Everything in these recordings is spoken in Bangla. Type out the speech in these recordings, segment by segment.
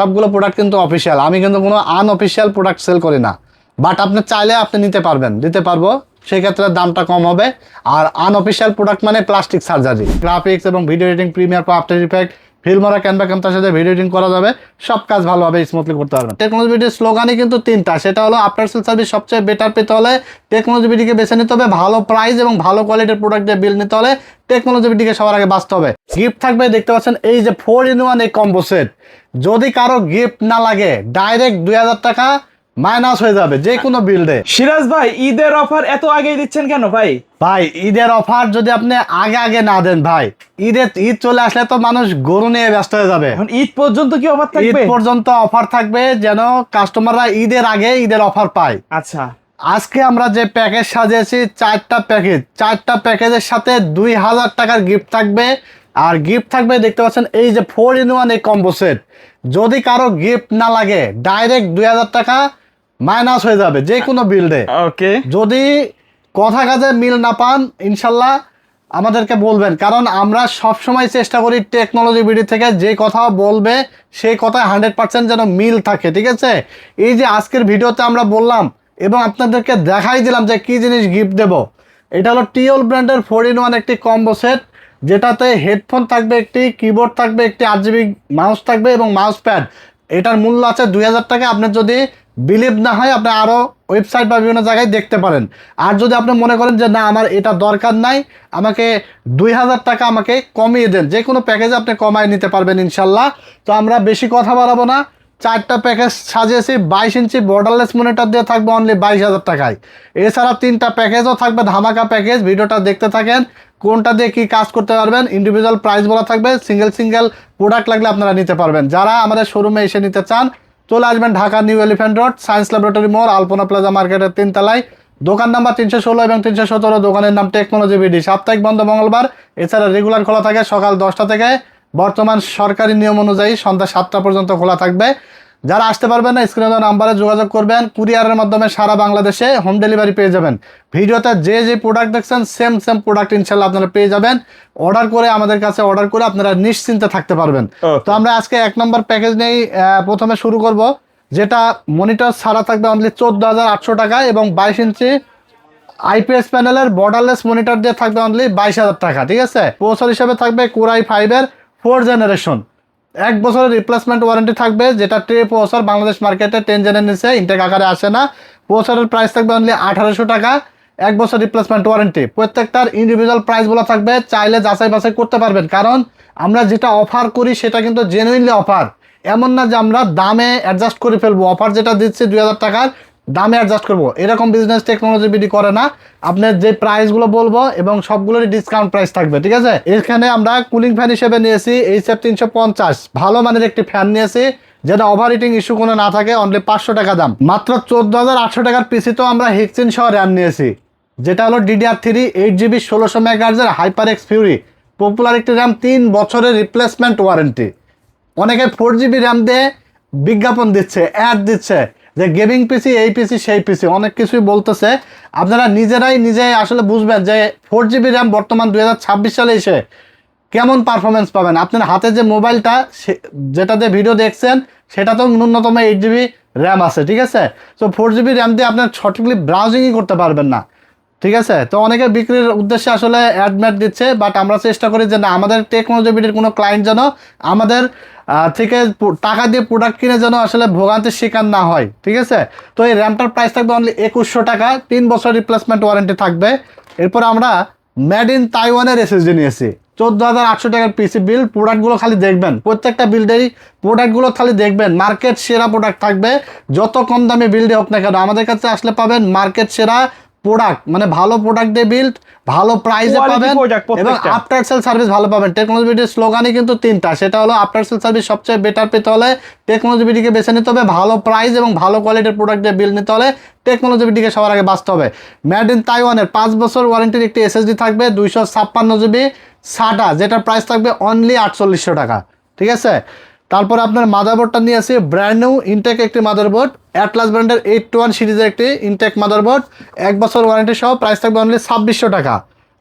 সবগুলো প্রোডাক্ট কিন্তু অফিসিয়াল, আমি কিন্তু কোনো আনঅফিসিয়াল প্রোডাক্ট সেল করি না। বাট আপনি চাইলে আপনি নিতে পারবেন, দিতে পারবো, সেই ক্ষেত্রে দামটা কম হবে। আর আনঅফিসিয়াল প্রোডাক্ট মানে প্লাস্টিক সার্জারি, গ্রাফিক্স এবং video editing, Premiere Pro, After Effect, Filmora, Canva, ক্যামতার সাথে ভিডিও এডিটিং করা যাবে, সব কাজ ভালোভাবে স্মুথলি করতে পারবেন। টেকনোলজি বিডির স্লোগানই কিন্তু তিনটা, সেটা হলো আফটার সেল সার্ভিস সবচেয়ে বেটার পেতে হলে টেকনোলজি বিডিকে বেছে নিতে হবে, ভালো প্রাইস এবং ভালো কোয়ালিটির প্রোডাক্ট দিয়ে বিল নিতে হলে টেকনোলজি বিডিকে সবার আগে বাঁচতে হবে। গিফট থাকবে, দেখতে পাচ্ছেন এই যে 4-in-1 এই কম্বো সেট। যদি কারো গিফট না লাগে ডাইরেক্ট 2000 টাকা মাইনাস হয়ে যাবে যে কোনো বিল্ডে। সিরাজ ভাই, ঈদের অফার এত আগেই দিচ্ছেন কেন ভাই? ভাই ঈদের অফার যদি আপনি আগে আগে না দেন ভাই, ঈদ চলে আসলে তো মানুষ গরু নিয়ে ব্যস্ত হয়ে যাবে। এখন ঈদ পর্যন্ত কি অফার থাকবে? ঈদ পর্যন্ত অফার থাকবে, যেন কাস্টমাররা ঈদের আগে ঈদের অফার পায়। আচ্ছা, আজকে আমরা যে প্যাকেজ সাজিয়েছি, 4টা প্যাকেজ, 4টা প্যাকেজের সাথে 2000 টাকার গিফট থাকবে। আর গিফট থাকবে, দেখতে পাচ্ছেন এই যে 4-in-1 এই কম্বো সেট। যদি কারো গিফট না লাগে ডাইরেক্ট 2000 টাকা মাইনাস হয়ে যাবে যে কোনো বিল্ডে। ওকে, যদি কথা কাজে মিল না পান ইনশাল্লাহ আমাদেরকে বলবেন, কারণ আমরা সবসময় চেষ্টা করি টেকনোলজি বিডি থেকে যে কথা বলবে সেই কথায় 100% যেন মিল থাকে, ঠিক আছে? এই যে আজকের ভিডিওতে আমরা বললাম এবং আপনাদেরকে দেখাই দিলাম যে কি জিনিস গিফট দেব। এটা হলো টিওল ব্র্যান্ডের 4-in-1 একটি কম্বো সেট, যেটাতে হেডফোন থাকবে একটি, কিবোর্ড থাকবে একটি, 8GB মাউস থাকবে এবং মাউস প্যাড। এটার মূল্য আছে 2000 টাকা। আপনার যদি বিলিভ না হয় আপনি আরও ওয়েবসাইট বা বিভিন্ন জায়গায় দেখতে পারেন। আর যদি আপনি মনে করেন যে না আমার এটা দরকার নাই, আমাকে 2000 টাকা আমাকে কমিয়ে দেন, যে কোনো প্যাকেজে আপনি কমায় নিতে পারবেন ইনশাল্লাহ। তো আমরা বেশি কথা বাড়াবো না, 4টা প্যাকেজ সাজিয়েছি। 22 ইঞ্চি বর্ডারলেস মনিটর দিয়ে থাকবে অনলি 22,000 টাকায়। এছাড়া 3টা প্যাকেজও থাকবে, ধামাকা প্যাকেজ। ভিডিওটা দেখতে থাকেন, কোনটা দিয়ে কি কাজ করতে পারবেন, ইন্ডিভিজুয়াল প্রাইস বলা থাকবে। সিঙ্গেল প্রোডাক্ট লাগলে আপনারা নিতে পারবেন। যারা আমাদের শোরুমে এসে নিতে চান চলে আসবেন Dhaka new elephant road, science laboratory মোড়, আলপনা প্লাজা মার্কেটের 3 তলায়, দোকান নাম্বার 316 এবং 317। দোকানের নাম টেকনোলজি বিডি। সাপ্তাহিক বন্ধ মঙ্গলবার, এছাড়া রেগুলার খোলা থাকে সকাল 10টা থেকে, বর্তমান সরকারি নিয়ম অনুযায়ী সন্ধ্যা 7টা পর্যন্ত খোলা থাকবে। যারা আসতে পারবেন না স্ক্রিনে দেওয়া নাম্বারে যোগাযোগ করবেন। কুরিয়ারের মাধ্যমে সারা বাংলাদেশে হোম ডেলিভারি পেয়ে যাবেন। ভিডিওতে যে প্রোডাক্ট দেখছেন সেম প্রোডাক্ট ইনশাল্লাহ আপনারা পেয়ে যাবেন। অর্ডার করে আমাদের কাছে অর্ডার করে আপনারা নিশ্চিন্তে থাকতে পারবেন। তো আমরা আজকে 1 নম্বর প্যাকেজ নিয়েই প্রথমে শুরু করব, যেটা মনিটর ছাড়া থাকবে অনলি 14,800 টাকা এবং 22 ইঞ্চি আইপিএস প্যানেলের বর্ডারলেস মনিটর দিয়ে থাকবে অনলি 22,000 টাকা, ঠিক আছে? প্রসেসর হিসেবে থাকবে Core i5-এর 4th জেনারেশন। 1 বছরের রিপ্লেসমেন্ট ওয়ারেন্টি থাকবে, যেটা ট্রে প্রসেসর বাংলাদেশ মার্কেটে 10 জেনের নিচে ইনটেক আকারে আসে না। প্রসেসরের প্রাইস থাকবে অনলি 1800 টাকা, 1 বছর রিপ্লেসমেন্ট ওয়ারেন্টি। প্রত্যেকটার ইন্ডিভিজুয়াল প্রাইস বলা থাকবে, চাইলে যাচাই বাছাই করতে পারবেন। কারণ আমরা যেটা অফার করি সেটা কিন্তু জেনুইনলি অফার, এমন না যে আমরা দামে অ্যাডজাস্ট করে ফেলবো। অফার যেটা দিচ্ছি 2000 টাকার দামে অ্যাডজাস্ট করবো, এরকম বিজনেস টেকনোলজি বিডি করে না। আপনার যে প্রাইসগুলো বলবো এবং সবগুলোরই ডিসকাউন্ট প্রাইস থাকবে, ঠিক আছে? এখানে আমরা কুলিং ফ্যান হিসেবে নিয়েছি HF 350, ভালো মানের একটি ফ্যান নিয়েছি, যেটা ওভার হিটিং ইস্যু কোনো না থাকে। অনলি 500 টাকা দাম। মাত্র 14,800 টাকার পিসি তো আমরা হেক্সিন সহ র্যাম নিয়েছি, যেটা হলো DDR3 8GB 1600 মেগাহার্জের HyperX Fury, popular একটি র্যাম, 3 বছরের রিপ্লেসমেন্ট ওয়ারেন্টি। অনেকে 4GB র্যাম দিয়ে বিজ্ঞাপন দিচ্ছে, অ্যাড দিচ্ছে যে গেমিং পিসি, এই পিসি সেই পিসি, অনেক কিছুই বলতেছে। আপনারা নিজেই আসলে বুঝবেন যে 4GB র্যাম বর্তমান 2026 সালে এসে কেমন পারফরমেন্স পাবেন। আপনার হাতে যে মোবাইলটা যেটা দিয়ে ভিডিও দেখছেন সেটা তো ন্যূনতম 8GB র্যাম আছে, ঠিক আছে? তো 4GB র্যাম দিয়ে আপনার সঠিকলি ব্রাউজিংই করতে পারবেন না, ঠিক আছে? তো অনেকে বিক্রির উদ্দেশ্যে আসলে অ্যাডম্যাট দিচ্ছে, বাট আমরা চেষ্টা করি যে না, আমাদের টেকনোলজি বিডির কোনো ক্লায়েন্ট যেন আমাদের থেকে টাকা দিয়ে প্রোডাক্ট কিনে যেন আসলে ভোগান্তির শিকার না হয়, ঠিক আছে? তো এই র্যামটার প্রাইস থাকবে অনলি 2100 টাকা, 3 বছর রিপ্লেসমেন্ট ওয়ারেন্টি থাকবে। এরপর আমরা মেড ইন তাইওয়ানের এসএসডি নিয়েছি, 14,800 টাকার পিসি বিল। প্রোডাক্টগুলো খালি দেখবেন, প্রত্যেকটা বিল্ডেরই প্রোডাক্টগুলো খালি দেখবেন, মার্কেট সেরা প্রোডাক্ট থাকবে। যত কম দামে বিল্ডে হোক না কেন আমাদের কাছে আসলে পাবেন মার্কেট সেরা প্রোডাক্ট, মানে ভালো প্রোডাক্ট দিয়ে বিল্ড, ভালো প্রাইসে পাবেন এবং আফটার সেল সার্ভিস ভালো পাবেন। টেকনোলজি বিডির স্লোগানই কিন্তু 3টা, সেটা হলো আফটার সেল সার্ভিস সবচেয়ে বেটার পেতে হলে টেকনোলজি বিডিকে বেছে নিতে হবে, ভালো প্রাইস এবং ভালো কোয়ালিটির প্রোডাক্ট দিয়ে বিল নিতে হলে টেকনোলজি বিডিকে সবার আগে বাঁচতে হবে। মেড ইন তাইওয়ানের 5 বছর ওয়ারেন্টির একটি এসএসডি থাকবে 256GB SATA, যেটার প্রাইস থাকবে অনলি 4800 টাকা, ঠিক আছে? তারপরে আপনার মাদারবোর্ডটা নিয়েছি ব্র্যান্ড নিউ ইনটেক একটি মাদারবোর্ড, অ্যাটলাস ব্র্যান্ডের 821 সিরিজের একটি ইনটেক মাদারবোর্ড, 1 বছর ওয়ারেন্টি সহ, প্রাইস থাকবে অনলি 2600 টাকা।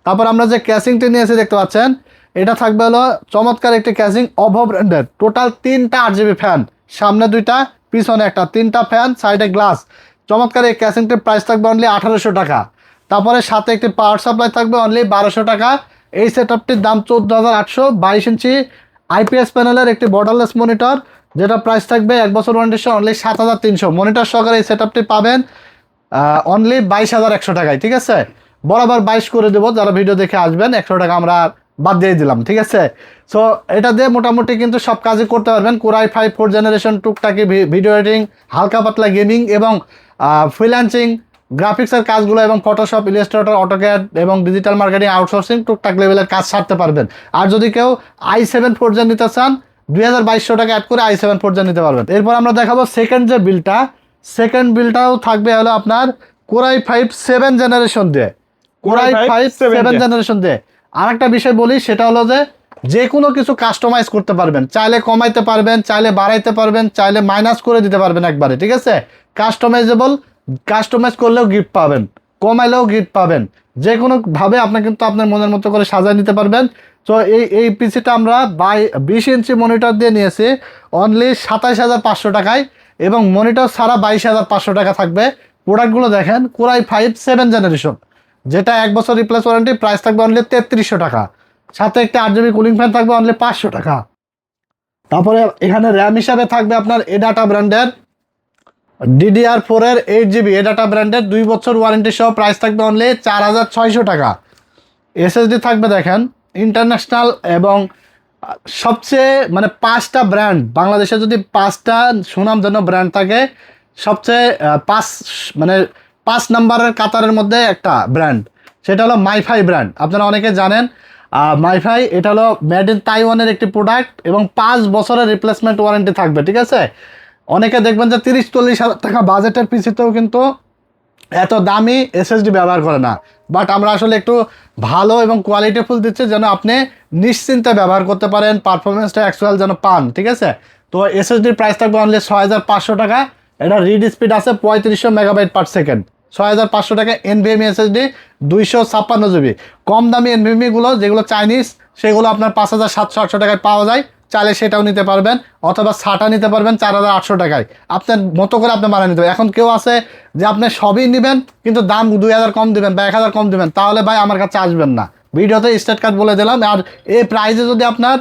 তারপর আমরা যে ক্যাসিংটি নিয়েছি দেখতে পাচ্ছেন, এটা থাকবে হলো চমৎকার একটি ক্যাসিং, অভো ব্র্যান্ডের, টোটাল 3টা 8GB ফ্যান, সামনে দুইটা, পিছনে একটা, 3টা ফ্যান, সাইডে গ্লাস। চমৎকার এই ক্যাসিংটির প্রাইস থাকবে অনলি 1800 টাকা। তারপরে সাথে একটি পাওয়ার সাপ্লাই থাকবে অনলি 1200 টাকা। এই সেটআপটির দাম 14,800। 22 ইঞ্চি আইপিএস প্যানেলের একটি বর্ডারলেস মনিটর, যেটা প্রাইস থাকবে 1 বছর ওয়ারেন্টি সহ অনলি 7,300। মনিটর সহকারে এই সেটআপটি পাবেন অনলি 22,100 টাকায়। ঠিক আছে, বরাবর 22 করে দেবো, যারা ভিডিও দেখে আসবেন 100 টাকা আমরা বাদ দিয়ে দিলাম। ঠিক আছে, সো এটা দিয়ে মোটামুটি কিন্তু সব কাজই করতে পারবেন। কোরাই 5 4th জেনারেশন, টুকটাকি ভিডিও এডিটিং, হালকা পাতলা গেমিং এবং ফ্রিল্যান্সিং, গ্রাফিক্সের কাজগুলো এবং ফটোশপ, ইলাস্ট্রেটর, অটোক্যাড এবং ডিজিটাল মার্কেটিং, আউটসোর্সিং টুকটাক লেভেলের কাজ সারতে পারবেন। আর যদি কেউ i7 4th জেন নিতে চান, 2200 টাকা অ্যাড করে i7 4th জেন নিতে পারবেন। এরপর আমরা দেখাবো সেকেন্ড যে বিলটা, সেকেন্ড বিলটাও থাকবে হলো আপনার কোরাই 5 7th জেনারেশন দিয়ে। কোরাই 5 7th জেনারেশন দিয়ে আরেকটা বিষয় বলি, সেটা হলো যে কোনো কিছু কাস্টমাইজ করতে পারবেন। চাইলে কমাইতে পারবেন, চাইলে বাড়াইতে পারবেন, চাইলে মাইনাস করে দিতে পারবেন একবারে। ঠিক আছে, কাস্টমাইজেবল, কাস্টমাইজ করলেও গিফট পাবেন, কমাইলেও গিফট পাবেন, যে কোনোভাবে আপনি কিন্তু আপনার মনের মতো করে সাজায় নিতে পারবেন। তো এই পিসিটা আমরা 20 ইঞ্চি মনিটর দিয়ে নিয়েছি অনলি 27,500 টাকায়, এবং মনিটর ছাড়া 22,500 টাকা থাকবে। প্রোডাক্টগুলো দেখেন, কোরাই 5 7th জেনারেশন, যেটা 1 বছর রিপ্লেস ওয়ারেন্টি, প্রাইস থাকবে অনলি 3300 টাকা। সাথে একটা 8GB কুলিং ফ্যান থাকবে অনলি 500 টাকা। তারপরে এখানে র্যাম হিসাবে থাকবে আপনার এডাটা ব্র্যান্ডের DDR4 এর 8GB এডাটা ব্র্যান্ডের 2 বছর ওয়ারেন্টি সহ, প্রাইস থাকবে অনলি 4,600 টাকা। এসএসডি থাকবে দেখেন ইন্টারন্যাশনাল এবং সবচেয়ে মানে 5টা ব্র্যান্ড, বাংলাদেশে যদি 5টা সুনামধন্য ব্র্যান্ড থাকে, সবচেয়ে 5 নাম্বারের কাতারের মধ্যে একটা ব্র্যান্ড, সেটা হলো মাইফাই ব্র্যান্ড। আপনারা অনেকে জানেন মাইফাই, এটা হলো মেড ইন তাইওয়ানের একটি প্রোডাক্ট এবং 5 বছরের রিপ্লেসমেন্ট ওয়ারেন্টি থাকবে। ঠিক আছে, অনেকে দেখবেন যে 30-40 হাজার টাকা বাজেটের পিসিতেও কিন্তু এত দামি এসএসডি ব্যবহার করে না, বাট আমরা আসলে একটু ভালো এবং কোয়ালিটিফুল দিচ্ছি যেন আপনি নিশ্চিন্তে ব্যবহার করতে পারেন, পারফরমেন্সটা অ্যাকচুয়াল যেন পান। ঠিক আছে, তো এসএসডির প্রাইস থাকবে অনলি 6,500 টাকা। এটা রিড স্পিড আছে 3500 মেগাবাইট পার সেকেন্ড। 6,500 টাকা এনভিএমই এসএসডি, 256GB। কম দামি এনভিএমইগুলো যেগুলো চাইনিজ, সেগুলো আপনার 5,700-800 টাকায় পাওয়া যায়, চাইলে সেটাও নিতে পারবেন, অথবা সাটা নিতে পারবেন 4,800 টাকায়। আপনার মতো করে আপনি বানিয়ে নিতে পারবেন। এখন কেউ আছে যে আপনি সবই নেবেন কিন্তু দাম 2,000 কম দিবেন বা 1,000 কম দিবেন, তাহলে ভাই আমার কাছে আসবেন না। ভিডিওতে স্টেট কার্ড বলে দিলাম। আর এই প্রাইসে যদি আপনার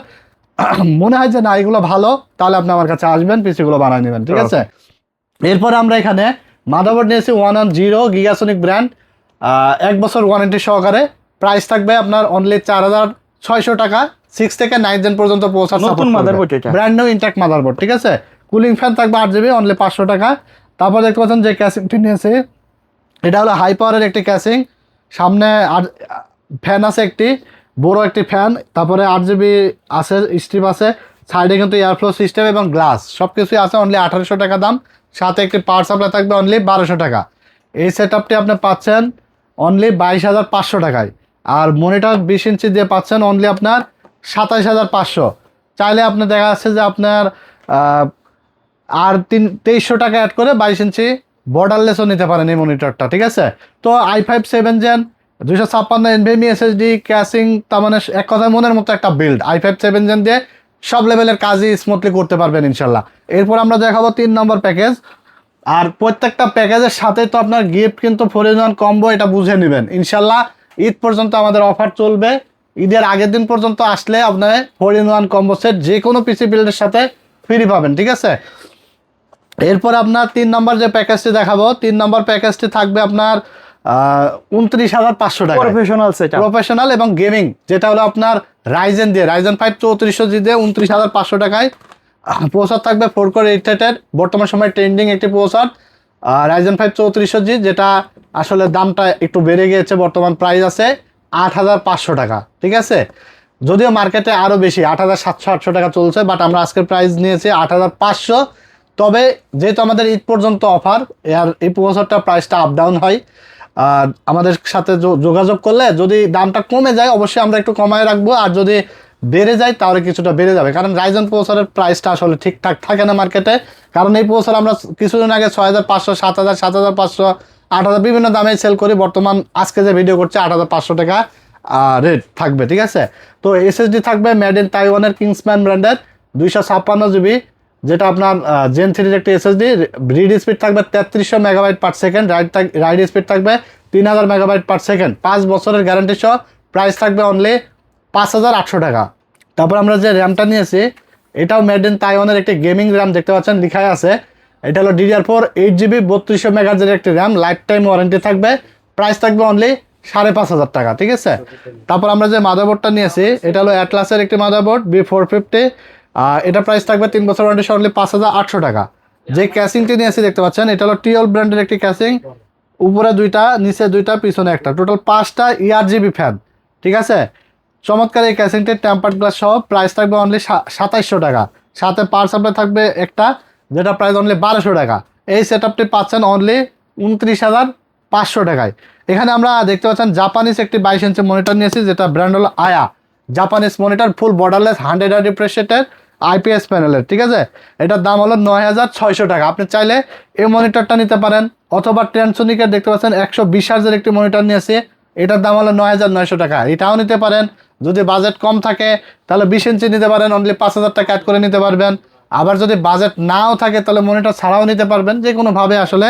মনে হয় যে না এগুলো ভালো, তাহলে আপনি আমার কাছে আসবেন, পিসিগুলো বানিয়ে নেবেন। ঠিক আছে, এরপরে আমরা এখানে মাদারবোর্ড নিয়েছি 110 গিগাসনিক ব্র্যান্ড, 1 বছর ওয়ারেন্টি সহকারে। প্রাইস থাকবে আপনার অনলি 4,600 টাকা। 6 থেকে 9 জেন পর্যন্ত পৌঁছার নতুন মাদারবোর্ড, এটা ব্র্যান্ড নিউ ইনট্যাক্ট মাদারবোর্ড। ঠিক আছে, কুলিং ফ্যান থাকবে 8GB, অনলি 500 টাকা। তারপর দেখতে পাচ্ছেন যে ক্যাসিংটি নিয়েছে, এটা হলো হাই পাওয়ারের একটি ক্যাসিং। সামনে ফ্যান আছে একটি বড় একটি ফ্যান, তারপরে 8GB আছে, স্ট্রিপ আছে, সাইডে কিন্তু এয়ারফ্লো সিস্টেম এবং গ্লাস সব কিছুই আছে। অনলি 1800 টাকা দাম। সাথে একটি পাওয়ার সাপ্লাই থাকবে অনলি 1200 টাকা। এই সেটআপটি আপনি পাচ্ছেন অনলি 22,500 টাকায়। আর মনিটর 20 ইঞ্চি দিয়ে পাচ্ছেন অনলি আপনার 27,500। চাইলে আপনি দেখা যাচ্ছে যে আপনার আর 2300 টাকা অ্যাড করে 22 ইঞ্চি বর্ডারলেসও নিতে পারেন এই মনিটরটা। ঠিক আছে, তো i5 7th gen 256 NVMe SSD casing, তার মানে এক কথায় মনের মতো একটা বিল্ড। i5 7th জেন দিয়ে সব লেভেলের কাজই স্মুথলি করতে পারবেন ইনশাল্লাহ। এরপর আমরা দেখাবো 3 নম্বর প্যাকেজ। আর প্রত্যেকটা প্যাকেজের সাথে তো আপনার গিফট কিন্তু 4-in-1 কম্বো, এটা বুঝে নেবেন ইনশাল্লাহ। ঈদ পর্যন্ত আমাদের অফার চলবে, ঈদের আগের দিন পর্যন্ত আসলে আপনার 4-in-1 কম্বো সেট যে কোনো পিসি বিল্ডের সাথে ফ্রি পাবেন। ঠিক আছে, এরপর আপনার 3 নম্বর যে প্যাকেজটি দেখাবো, 3 নম্বর প্যাকেজটি থাকবে আপনার 29,500 টাকা। প্রফেশনাল সেটআপ, প্রফেশনাল এবং গেমিং, যেটা হলো আপনার রাইজেন 5 3400G দিয়ে 29,500 টাকায়। প্রসেসর থাকবে 4 কোর 8 থ্রেডের, বর্তমান সময় ট্রেন্ডিং একটি প্রসেসর রাইজেন 5 3400G, যেটা আসলে দামটা একটু বেড়ে গিয়েছে, বর্তমান প্রাইস আছে 8,500 টাকা। ঠিক আছে, যদিও মার্কেটে আরও বেশি 8,700-800 টাকা চলছে, বাট আমরা আজকের প্রাইস নিয়েছি 8,500। তবে যেহেতু আমাদের ঈদ পর্যন্ত অফার, আর এই প্রসেসরটা প্রাইসটা আপ ডাউন হয়, আমাদের সাথে যোগাযোগ করলে যদি দামটা কমে যায় অবশ্যই আমরা একটু কমায় রাখবো, আর যদি বেড়ে যায় তাহলে কিছুটা বেড়ে যাবে। কারণ রাইজন প্রসেসরের প্রাইসটা আসলে ঠিকঠাক থাকে না মার্কেটে, কারণ এই প্রসেসর আমরা কিছুদিন আগে 6,500, 7,000, 7,500, 8,000 বিভিন্ন দামে সেল করি। বর্তমান আজকে যে ভিডিও করছে 8,500 টাকা রেট থাকবে। ঠিক আছে, তো এসএসডি থাকবে মেড ইন তাইওয়ানের কিংসম্যান ব্র্যান্ডের 256GB, যেটা আপনার জেন থ্রির একটি এসএসডি, রিড স্পিড থাকবে 3300 megabyte per second, ride speed থাকবে 3000 মেগাবাইট পার সেকেন্ড, 5 বছরের গ্যারান্টি সহ। প্রাইস থাকবে অনলি 5800 টাকা। তারপর আমরা যে র্যামটা নিয়েছি এটাও মেড ইন তাইওয়ানের একটি গেমিং র্যাম, দেখতে পাচ্ছেন লেখাই আছে। এটা হলো DDR4 8GB 3200 মেগাহার্জের একটি র্যাম, লাইফ টাইম ওয়ারেন্টি থাকবে। প্রাইস থাকবে অনলি 5500 টাকা, ঠিক আছে। তারপর আমরা যে মাদারবোর্ডটা নিয়েছি এটা হলো অ্যাটলাসের একটি মাদারবোর্ড B450, এটা প্রাইস থাকবে 3 বছর ওয়ারেন্টি সহ অনলি 5800 টাকা। যে ক্যাসিংটি নিয়েছি দেখতে পাচ্ছেন এটা হলো টিওল ব্র্যান্ডের একটি ক্যাসিং, উপরে দুইটা, নিচে দুইটা, পিছনে একটা, টোটাল 5টা ERGB ফ্যান, ঠিক আছে। চমৎকার এই ক্যাসিংটির টেম্পার্ড গ্লাস সহ। প্রাইস থাকবে অনলি 2700 টাকা। সাথে পাওয়ার সাপ্লাই থাকবে একটা, যেটা প্রাইস অনলি 1200 টাকা। এই সেটআপটি পাচ্ছেন অনলি 29,500 টাকায়। এখানে আমরা দেখতে পাচ্ছেন জাপানিজ একটি 22 ইঞ্চি মনিটর নিয়েছি, যেটা ব্র্যান্ড হলো আয়া। জাপানিজ মনিটর, ফুল বর্ডারলেস 100 রিফ্রেশ রেটের IPS প্যানেলের, ঠিক আছে। এটার দাম হলো 9600 টাকা। আপনি চাইলে এই মনিটরটা নিতে পারেন, অথবা ট্রান্সোনিকের দেখতে পাচ্ছেন 120 হার্জের একটি মনিটর নিয়েছে, এটার দাম হলো 9900 টাকা। এটাও নিতে পারেন। যদি বাজেট কম থাকে তাহলে 20 ইঞ্চি নিতে পারেন, অনলি 5000 টাকা অ্যাড করে নিতে পারবেন। আবার যদি বাজেট নাও থাকে তাহলে মনিটর ছাড়াও নিতে পারবেন। যে কোনোভাবে আসলে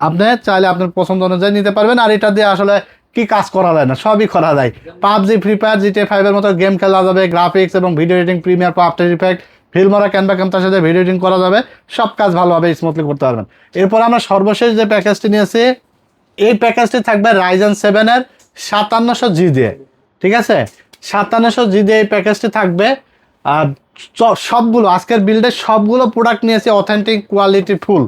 আপনি চাইলে আপনার পছন্দ অনুযায়ী নিতে পারবেন। আর এটা দিয়ে আসলে কি কাজ করা যায় না, সবই করা যায়। PUBG, ফ্রি ফায়ার, GTA 5 এর মতো গেম খেলা যাবে। গ্রাফিক্স এবং video editing, Premiere, After Effect, Filmora, Canva ক্যামটার সাথে ভিডিও এডিটিং করা যাবে। সব কাজ ভালোভাবে স্মুথলি করতে পারবেন। এরপর আমরা সর্বশেষ যে প্যাকেজটি নিয়েছি, এই প্যাকেজটি থাকবে Ryzen 7 এর 5700G দিয়ে, ঠিক আছে। 5700G দিয়ে এই প্যাকেজটি থাকবে। আর সবগুলো আজকের বিল্ডের সবগুলো প্রোডাক্ট নিয়েছে অথেন্টিক কোয়ালিটি ফুল,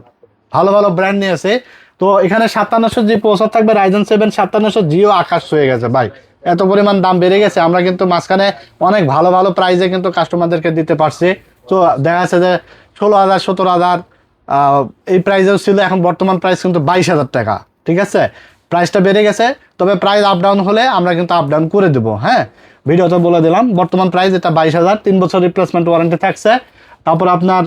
ভালো ভালো ব্র্যান্ড নিয়েছে। তো এখানে 5700G প্রসেসর থাকবে, Ryzen 7 5700Gও আকাশ হয়ে গেছে ভাই, এত পরিমাণ দাম বেড়ে গেছে। আমরা কিন্তু মাঝখানে অনেক ভালো ভালো প্রাইসে কিন্তু কাস্টমারদেরকে দিতে পারছি। তো দেখা যাচ্ছে যে 16000 17000 এই প্রাইসেও ছিল, এখন বর্তমান প্রাইস কিন্তু 22000 টাকা, ঠিক আছে। প্রাইসটা বেড়ে গেছে, তবে প্রাইস আপ ডাউন হলে আমরা কিন্তু আপ ডাউন করে দেবো, হ্যাঁ। ভিডিওতে বলে দিলাম বর্তমান প্রাইস এটা 22000, 3 বছর রিপ্লেসমেন্ট ওয়ারেন্টি থাকছে। তারপর আপনার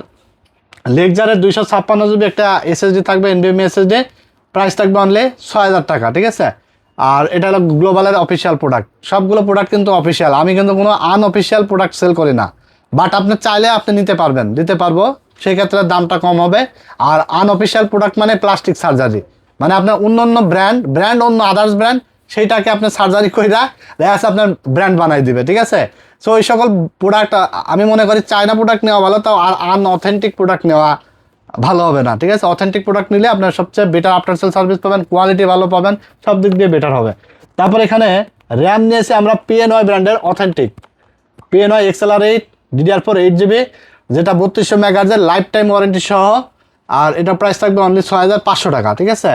লেকজারের 256GB একটা এসএসডি থাকবে, NVMe এসএসডি, প্রাইস থাকবে অনলি 6000 টাকা, ঠিক আছে। আর এটা হলো গ্লোবালের অফিসিয়াল প্রোডাক্ট। সবগুলো প্রোডাক্ট কিন্তু অফিসিয়াল, আমি কিন্তু কোনো আনঅফিসিয়াল প্রোডাক্ট সেল করি না। বাট আপনি চাইলে আপনি নিতে পারবেন, দিতে পারবো, সেই ক্ষেত্রে দামটা কম হবে। আর আনঅফিসিয়াল প্রোডাক্ট মানে প্লাস্টিক সার্জারি, মানে আপনার অন্য ব্র্যান্ড অন্য আদার্স ব্র্যান্ড, সেইটাকে আপনি সার্জারি করে দেখা যাচ্ছে আপনার ব্র্যান্ড বানাই দিবে, ঠিক আছে। সো এই সকল প্রোডাক্ট আমি মনে করি চায়না প্রোডাক্ট নেওয়া ভালো, তাও আর আনঅথেন্টিক প্রোডাক্ট নেওয়া ভালো হবে না, ঠিক আছে। অথেন্টিক প্রোডাক্ট নিলে আপনার সবচেয়ে বেটার আফটার সেল সার্ভিস পাবেন, কোয়ালিটি ভালো পাবেন, সব দিক দিয়ে বেটার হবে। তারপর এখানে র্যাম নিয়েছে আমরা PNY ব্র্যান্ডের authentic PNY XLR8 DDR4 8GB, যেটা 3200 মেগাহার্জের লাইফ টাইম ওয়ারেন্টি সহ। আর এটা প্রাইস থাকবে অনলি 6500 টাকা, ঠিক আছে।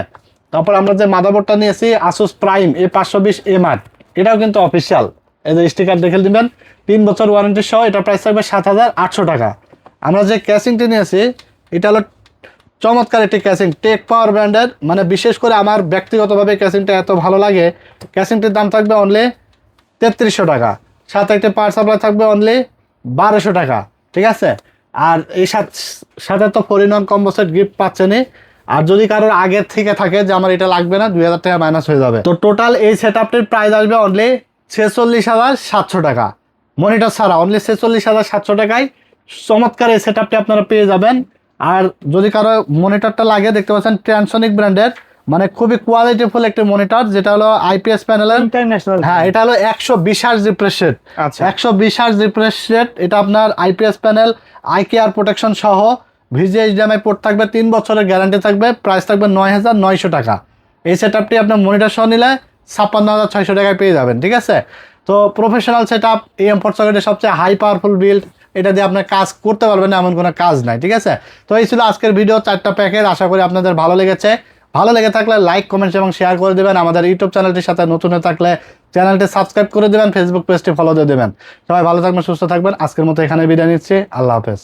তারপর আমরা যে মাদারবোর্ডটা নিয়েছি Asus Prime A520MR, এটাও কিন্তু অফিসিয়াল, এই যে স্টিকার দেখে দিবেন, 3 বছর ওয়ারেন্টি সহ। এটা প্রাইস থাকবে 7800 টাকা। আমরা যে ক্যাসিংটি নিয়েছি এটা হলো চমৎকার একটি ক্যাসিং, টেক পাওয়ার ব্র্যান্ডের, মানে বিশেষ করে আমার ব্যক্তিগতভাবে ক্যাসিংটা এত ভালো লাগে। ক্যাসিংটির দাম থাকবে অনলি 3300 টাকা। সাথে একটা পাওয়ার সাপ্লাই থাকবে অনলি 1200 টাকা, ঠিক আছে। আর এই সাথে তো 4-in-1 কম্বো সেট গিফট পাচ্ছেনই। আর যদি কারোর আগের থেকে থাকে যে আমার এটা লাগবে না, 2000 টাকা মাইনাস হয়ে যাবে। তো টোটাল এই সেটআপটির প্রাইস আসবে অনলি 46,700 টাকা, মনিটর ছাড়া অনলি 46,700 টাকায় চমৎকার এই সেটআপটি আপনারা পেয়ে যাবেন। আর যদি কারো মনিটরটা লাগে, দেখতে পাচ্ছেন ট্রান্সোনিক ব্র্যান্ডের, মানে খুবই কোয়ালিটিফুল একটি মনিটর, যেটা হলো IPS প্যানেলের ইন্টারন্যাশনাল, হ্যাঁ। এটা হলো 120 হার্জ রিফ্রেশ রেট, আচ্ছা। 120 হার্জ রিফ্রেশ রেট। এটা আপনার IPS প্যানেল, IKR প্রোটেকশন সহ, VGA HDMI পোর্ট থাকবে, 3 বছরের গ্যারান্টি থাকবে। প্রাইস থাকবে 9900 টাকা। এই সেটআপটি আপনার মনিটর সহ নিলে 56,600 টাকায় পেয়ে যাবেন, ঠিক আছে। তো প্রফেশনাল সেটআপ, AM4 সকেটের সবচেয়ে হাই পাওয়ারফুল বিল্ড, এটা দিয়ে আপনার কাজ করতে পারবেন না এমন কোনো কাজ নাই, ঠিক আছে। তো এই ছিল আজকের ভিডিও, 4টা প্যাকেজ। আশা করি আপনাদের ভালো লেগেছে। ভালো লেগে থাকলে লাইক, কমেন্টস এবং শেয়ার করে দেবেন। আমাদের ইউটিউব চ্যানেলটির সাথে নতুন হয়ে থাকলে চ্যানেলটি সাবস্ক্রাইব করে দেবেন, ফেসবুক পেজটি ফলো দিয়ে দেবেন। সবাই ভালো থাকবেন, সুস্থ থাকবেন। আজকের মতো এখানে বিদায় নিচ্ছি। আল্লাহ হাফেজ।